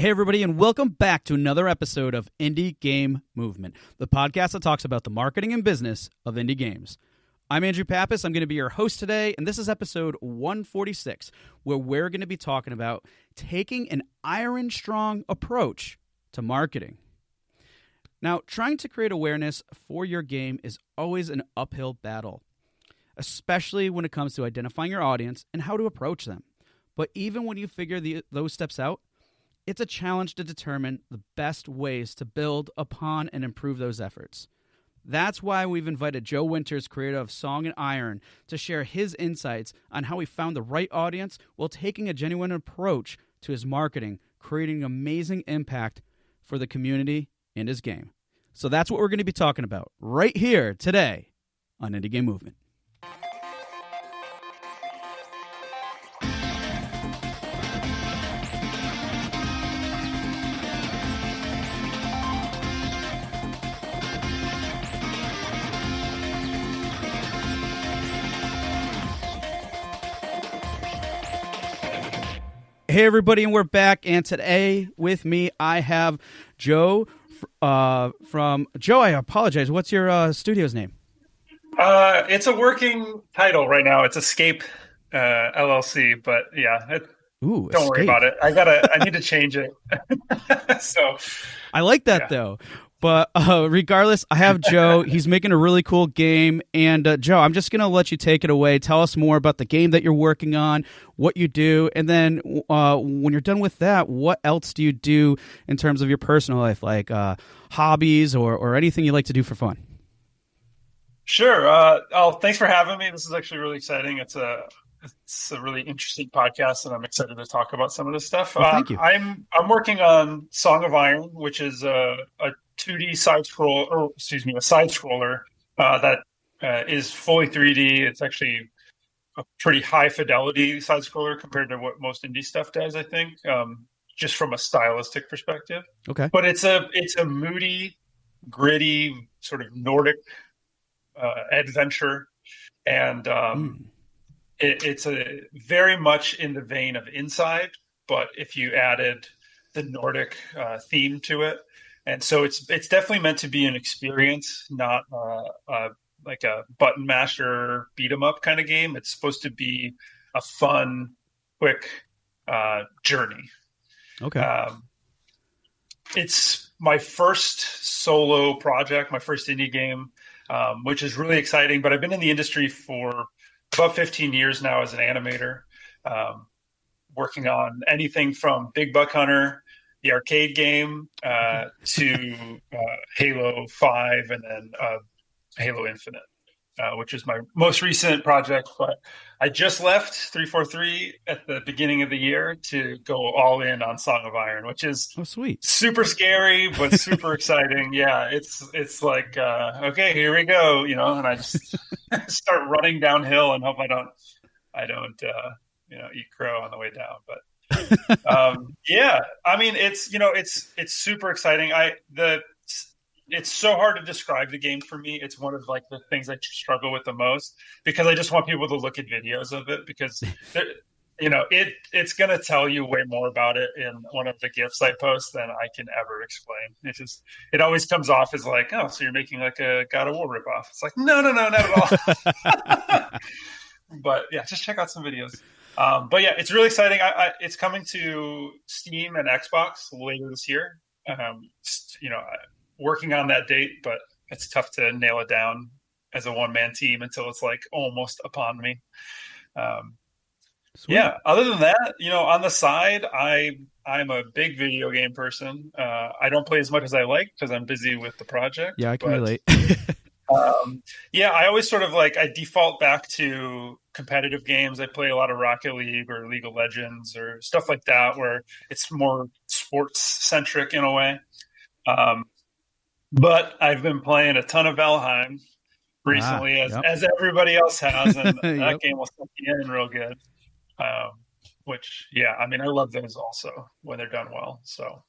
Hey, everybody, and welcome back to another episode of Indie Game Movement, the podcast that talks about the marketing and business of indie games. I'm Andrew Pappas. I'm going to be your host today, and this is episode 146, where we're going to be talking about taking an iron-strong approach to marketing. Now, trying to create awareness for your game is always an uphill battle, especially when it comes to identifying your audience and how to approach them. But even when you figure those steps out, it's a challenge to determine the best ways to build upon and improve those efforts. That's why we've invited Joe Winters, creator of Song and Iron, to share his insights on how he found the right audience while taking a genuine approach to his marketing, creating an amazing impact for the community and his game. So that's what we're going to be talking about right here today on Indie Game Movement. Hey, everybody, and we're back. And today with me, I have Joe from Joe. I apologize. What's your studio's name? It's a working title right now. It's Escape LLC, but yeah, don't worry about it. I need to change it. So I like that though. But regardless, I have Joe. He's making a really cool game. And Joe, I'm just going to let you take it away. Tell us more about the game that you're working on, what you do. And then when you're done with that, what else do you do in terms of your personal life, like hobbies or anything you like to do for fun? Sure. Thanks for having me. This is actually really exciting. It's a really interesting podcast, and I'm excited to talk about some of this stuff. Well, thank you. I'm working on Song of Iron, which is a 2D side scroller that is fully 3D. It's actually a pretty high fidelity side scroller compared to what most indie stuff does, I think, just from a stylistic perspective. Okay. But it's a moody, gritty, sort of Nordic adventure, and it's a very much in the vein of Inside, but if you added the Nordic theme to it. And so it's definitely meant to be an experience, not like a button masher beat 'em up kind of game. It's supposed to be a fun, quick journey. Okay. It's my first solo project, my first indie game, which is really exciting. But I've been in the industry for about 15 years now as an animator, working on anything from Big Buck Hunter, the arcade game, to Halo 5, and then Halo Infinite, which is my most recent project. But I just left 343 at the beginning of the year to go all in on Song of Iron, which is sweet, super scary, but super exciting. Yeah, it's like, okay, here we go, and I just start running downhill and hope I don't eat crow on the way down. But yeah, I mean, it's super exciting. It's so hard to describe the game for me. It's one of like the things I struggle with the most, because I just want people to look at videos of it, because it's going to tell you way more about it in one of the GIFs I post than I can ever explain. It always comes off as like, oh, so you're making like a God of War ripoff. It's like, no, not at all. But yeah, just check out some videos. But yeah, it's really exciting. It's coming to Steam and Xbox later this year. Working on that date, but it's tough to nail it down as a one-man team until it's like almost upon me. Yeah. Other than that, on the side, I'm a big video game person. I don't play as much as I like because I'm busy with the project. Yeah, I can relate. I always sort of I default back to competitive games. I play a lot of Rocket League or League of Legends or stuff like that, where it's more sports centric in a way. But I've been playing a ton of Valheim recently, as everybody else has, and that game will suck you in real good. Which, yeah, I mean, I love those also when they're done well. So,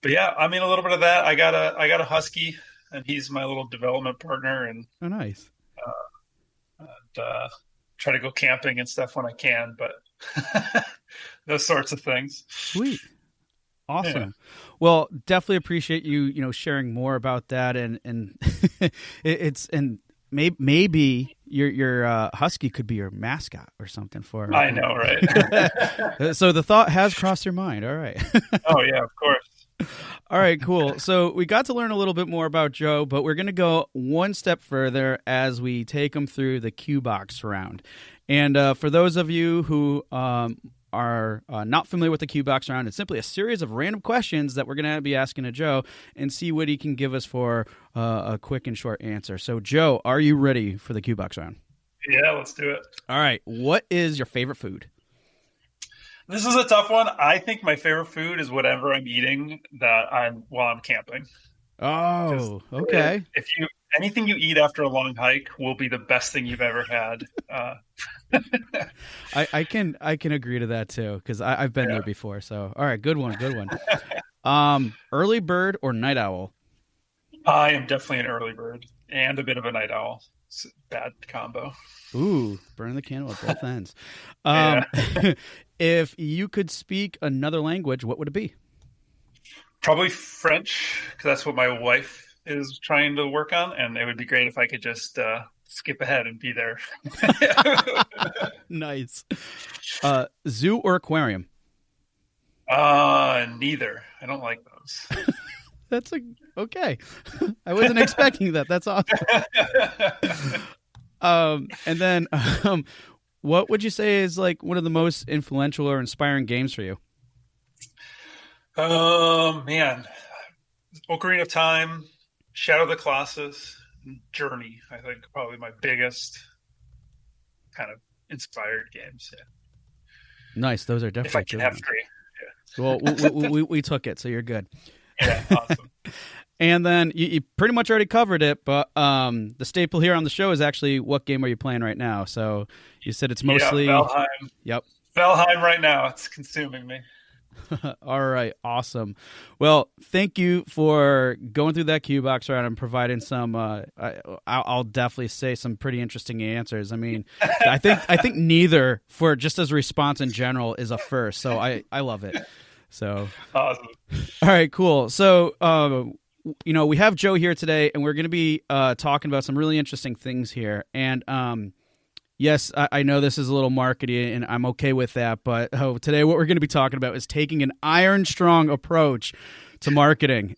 but yeah, I mean, a little bit of that. I got a husky, and he's my little development partner, and oh, nice. Try to go camping and stuff when I can, but those sorts of things. Sweet. Awesome. Well, definitely appreciate you sharing more about that, and maybe your husky could be your mascot or something for. I know, right? So the thought has crossed your mind. All right. Oh yeah, of course. All right, cool. So we got to learn a little bit more about Joe, but we're going to go one step further as we take him through the Cue Box round. And for those of you who are not familiar with the Cue Box round, it's simply a series of random questions that we're going to be asking to Joe and see what he can give us for a quick and short answer. So, Joe, are you ready for the Cue Box round? Yeah, let's do it. All right. What is your favorite food? This is a tough one. I think my favorite food is whatever I'm eating while I'm camping. Oh, okay. If anything you eat after a long hike will be the best thing you've ever had. I can agree to that too, because I've been there before. So, all right, good one. Early bird or night owl? I am definitely an early bird and a bit of a night owl. It's a bad combo. Ooh, burn the candle at both ends. If you could speak another language, what would it be? Probably French, because that's what my wife is trying to work on, and it would be great if I could just skip ahead and be there. Nice. Zoo or aquarium? Neither. I don't like those. That's okay. I wasn't expecting that. That's awesome. And then, what would you say is like one of the most influential or inspiring games for you? Man, Ocarina of Time, Shadow of the Colossus, Journey. I think probably my biggest kind of inspired games. Yeah. Nice. Those are definitely. If I can have three. Yeah. Well, we took it, so you're good. Yeah, awesome. And then you pretty much already covered it, but the staple here on the show is actually what game are you playing right now? So you said it's mostly Valheim. Yep. Valheim right now. It's consuming me. All right, awesome. Well, thank you for going through that Cue Box round and providing some. I'll definitely say some pretty interesting answers. I mean, I think neither for just as a response in general is a first. So I love it. So awesome. All right, cool. So we have Joe here today, and we're going to be talking about some really interesting things here. And yes, I know this is a little markety, and I'm okay with that. But today, what we're going to be talking about is taking an iron strong approach to marketing.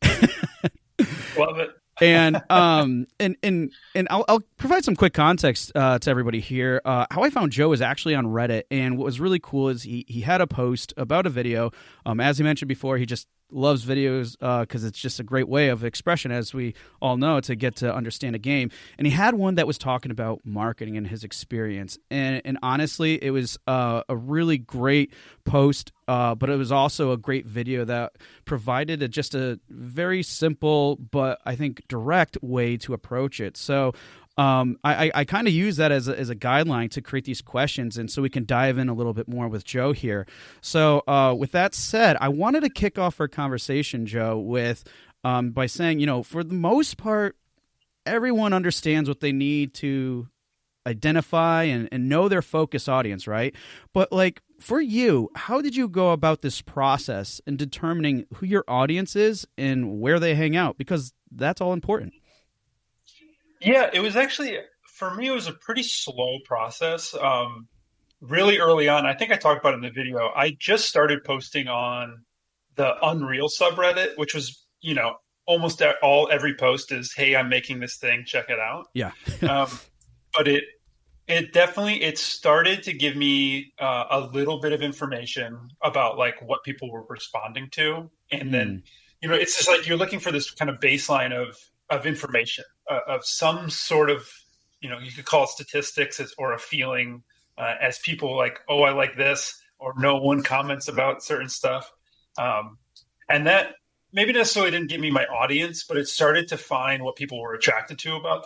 Love it. And I'll provide some quick context to everybody here. How I found Joe is actually on Reddit, and what was really cool is he had a post about a video. As he mentioned before, he just loves videos because it's just a great way of expression, as we all know, to get to understand a game. And he had one that was talking about marketing and his experience. And honestly, it was a really great post, but it was also a great video that provided just a very simple but I think direct way to approach it. So I kind of use that as a guideline to create these questions, and so we can dive in a little bit more with Joe here. So with that said, I wanted to kick off our conversation, Joe, with by saying, for the most part, everyone understands what they need to identify and know their focus audience, right? But like for you, how did you go about this process in determining who your audience is and where they hang out? Because that's all important. Yeah, it was actually, for me, it was a pretty slow process. Really early on, I think I talked about it in the video, I just started posting on the Unreal subreddit, which was, almost every post is, hey, I'm making this thing, check it out. Yeah. But it definitely started to give me a little bit of information about like what people were responding to. And then, it's just like you're looking for this kind of baseline of information, of some sort of, you could call it statistics or a feeling as people like, oh, I like this, or no one comments about certain stuff. And that maybe necessarily didn't give me my audience, but it started to find what people were attracted to about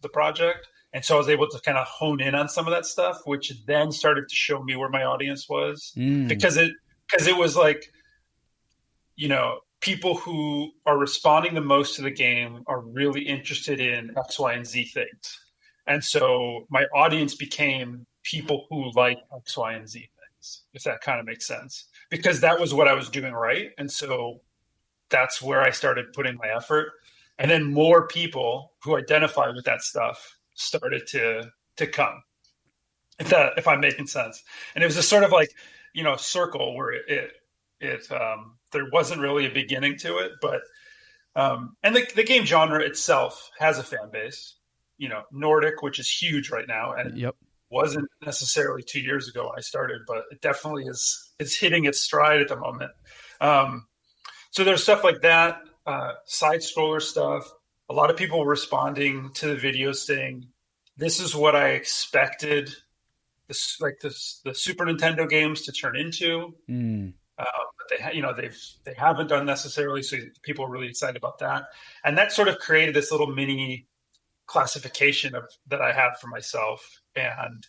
the project. And so I was able to kind of hone in on some of that stuff, which then started to show me where my audience was, because it was like, people who are responding the most to the game are really interested in X, Y, and Z things. And so my audience became people who like X, Y, and Z things, if that kind of makes sense. because that was what I was doing right. And so that's where I started putting my effort. And then more people who identify with that stuff started to come. If I'm making sense. And it was a sort of like, circle where it there wasn't really a beginning to it, but and the game genre itself has a fan base. Nordic, which is huge right now, and Yep. wasn't necessarily 2 years ago when I started, but it definitely is hitting its stride at the moment. So there's stuff like that, side scroller stuff. A lot of people responding to the videos saying, "This is what I expected the Super Nintendo games to turn into." But they haven't done necessarily, so people are really excited about that, and that sort of created this little mini classification that I have for myself, and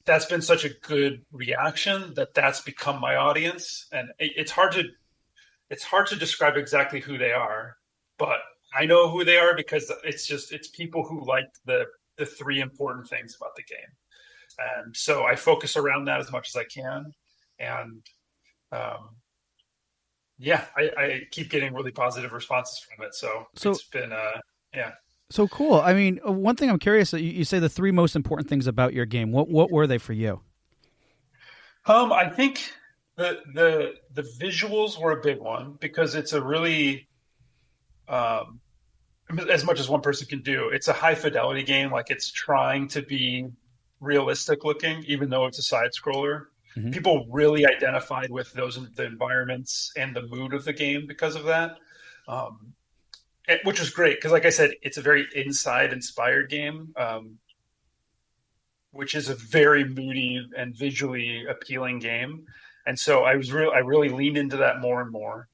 that's been such a good reaction that's become my audience, and it's hard to describe exactly who they are, but I know who they are because it's people who like the three important things about the game. And so I focus around that as much as I can. And I keep getting really positive responses from it. So it's been, So cool. I mean, one thing I'm curious, you say the three most important things about your game. What were they for you? I think the visuals were a big one because it's a really, as much as one person can do, it's a high fidelity game. Like it's trying to be realistic looking, even though it's a side scroller. Mm-hmm. People really identified with the environments and the mood of the game because of that, which was great. Because like I said, it's a very inside inspired game, which is a very moody and visually appealing game. And so I really leaned into that more and more,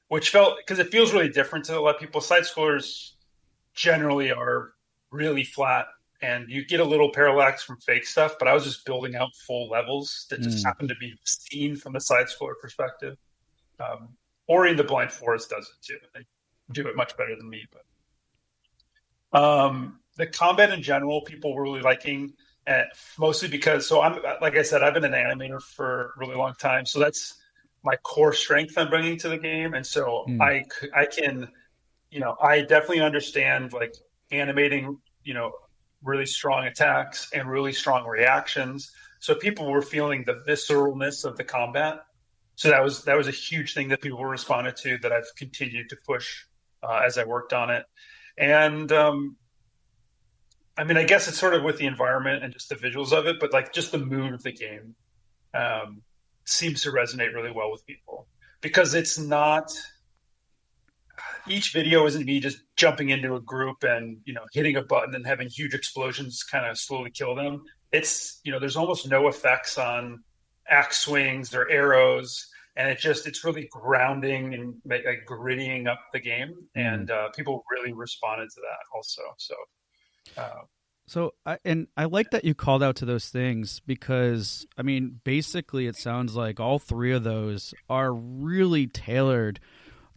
which because it feels really different to a lot of people. Side scrollers generally are really flat, and you get a little parallax from fake stuff, but I was just building out full levels that just happened to be seen from the side scroller perspective. Ori and the Blind Forest does it too. They do it much better than me. But the combat in general, people were really liking, mostly because, like I said, I've been an animator for a really long time. So that's my core strength I'm bringing to the game. And so I can, I definitely understand like animating, really strong attacks and really strong reactions. So people were feeling the visceralness of the combat. So that was a huge thing that people responded to, that I've continued to push as I worked on it. And I mean, I guess it's sort of with the environment and just the visuals of it, but like just the mood of the game seems to resonate really well with people, because it's not, each video isn't me just jumping into a group and, hitting a button and having huge explosions kind of slowly kill them. It's, there's almost no effects on axe swings or arrows. And it's really grounding and like grittying up the game. And people really responded to that also. So, I like that you called out to those things, because, I mean, basically it sounds like all three of those are really tailored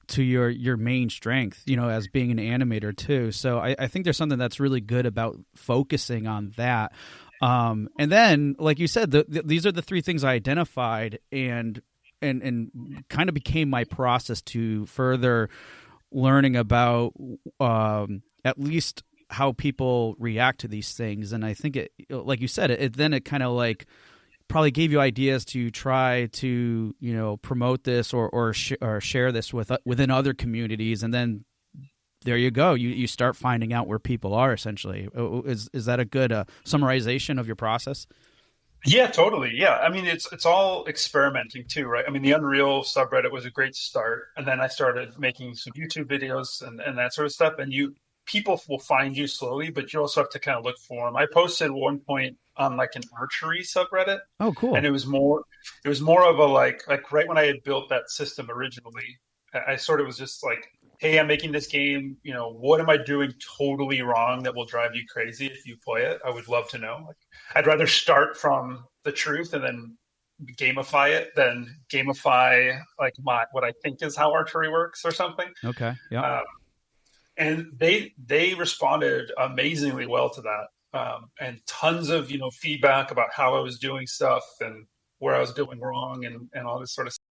to your main strength, as being an animator too. So I think there's something that's really good about focusing on that. And then, like you said, these are the three things I identified and kind of became my process to further learning about at least how people react to these things. And I think it, like you said, it kind of like probably gave you ideas to try to, promote this or share this within other communities. And then there you go. You start finding out where people are, essentially. Is that a good summarization of your process? Yeah, totally. Yeah. I mean, it's all experimenting too, right? I mean, the Unreal subreddit was a great start. And then I started making some YouTube videos and that sort of stuff. And people will find you slowly, but you also have to kind of look for them. I posted one point on like an archery subreddit. Oh, cool. And it was more of a like right when I had built that system originally, I sort of was just like, hey, I'm making this game, what am I doing totally wrong that will drive you crazy if you play it? I would love to know. Like, I'd rather start from the truth and then gamify it than gamify like what I think is how archery works or something. Okay. Yeah. And they responded amazingly well to that, and tons of feedback about how I was doing stuff, and where I was going wrong and all this sort of stuff.